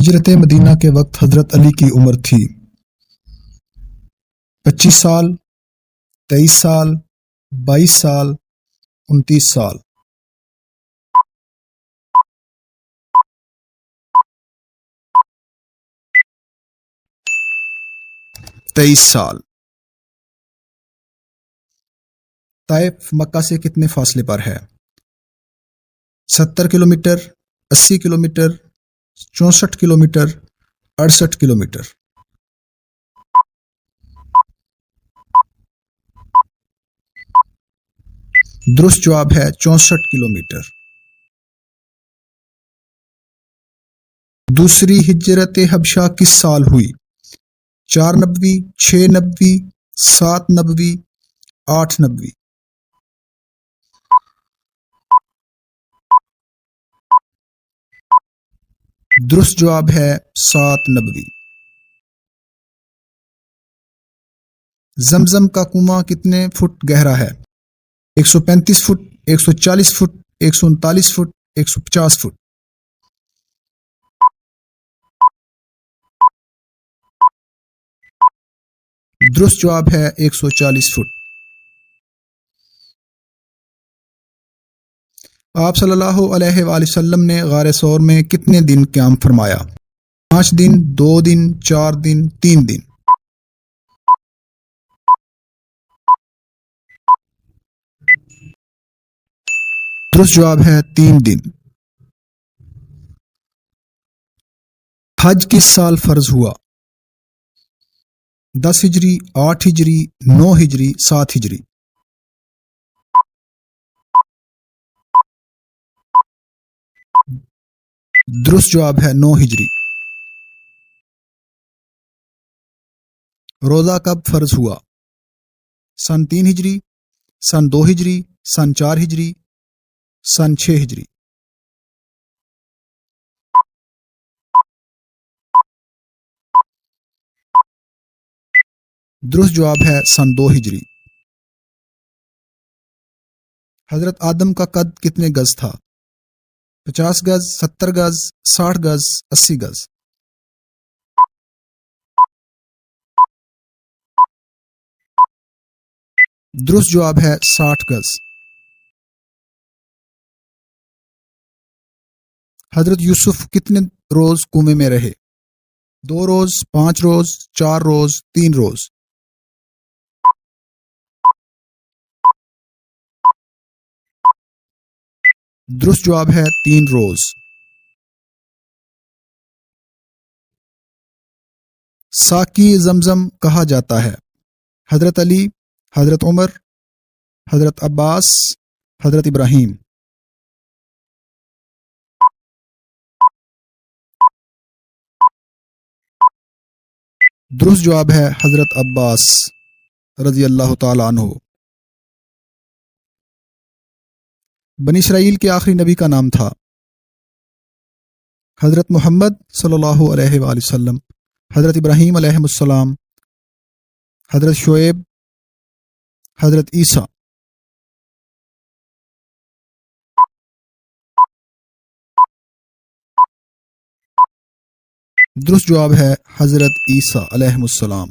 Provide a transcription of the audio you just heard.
ہجرت مدینہ کے وقت حضرت علی کی عمر تھی 25 سال، 23 سال، 22 سال، 29 سال۔ سال۔ طائف مکہ سے کتنے فاصلے پر ہے؟ 70 کلومیٹر، 80 کلومیٹر، 64 کلومیٹر، 68 کلومیٹر۔ درست جواب ہے 64 کلومیٹر۔ دوسری ہجرت حبشہ کس سال ہوئی؟ 4 نبوی، 6 نبوی، 7 نبوی، 8 نبوی۔ درست جواب ہے 7 نبوی۔ زمزم کا کنواں کتنے فٹ گہرا ہے؟ 135 فٹ، 140 فٹ، 139 فٹ، 150 فٹ۔ درست جواب ہے 140 فٹ۔ آپ صلی اللہ علیہ وآلہ وسلم نے غار ثور میں کتنے دن قیام فرمایا؟ 5 دن، 2 دن، 4 دن، 3 دن۔ درست جواب ہے 3 دن۔ حج کس سال فرض ہوا؟ 10 ہجری، 8 ہجری، 9 ہجری، 7 ہجری۔ درست جواب ہے 9 ہجری۔ روزہ کب فرض ہوا؟ سن 3 ہجری، سن 2 ہجری، سن 4 ہجری، سن 6 ہجری۔ درست جواب ہے سن 2 ہجری۔ حضرت آدم کا قد کتنے گز تھا؟ 50 گز، 70 گز، 60 گز، 80 گز۔ درست جواب ہے 60 گز۔ حضرت یوسف کتنے روز کنویں میں رہے؟ 2 روز، 5 روز، 4 روز، 3 روز۔ درست جواب ہے 3 روز۔ ساقی زمزم کہا جاتا ہے؟ حضرت علی، حضرت عمر، حضرت عباس، حضرت ابراہیم۔ درست جواب ہے حضرت عباس رضی اللہ تعالی عنہ۔ بنی اسرائیل کے آخری نبی کا نام تھا؟ حضرت محمد صلی اللہ علیہ وآلہ وسلم، حضرت ابراہیم علیہ السلام، حضرت شعیب، حضرت عیسیٰ۔ درست جواب ہے حضرت عیسیٰ علیہ السلام۔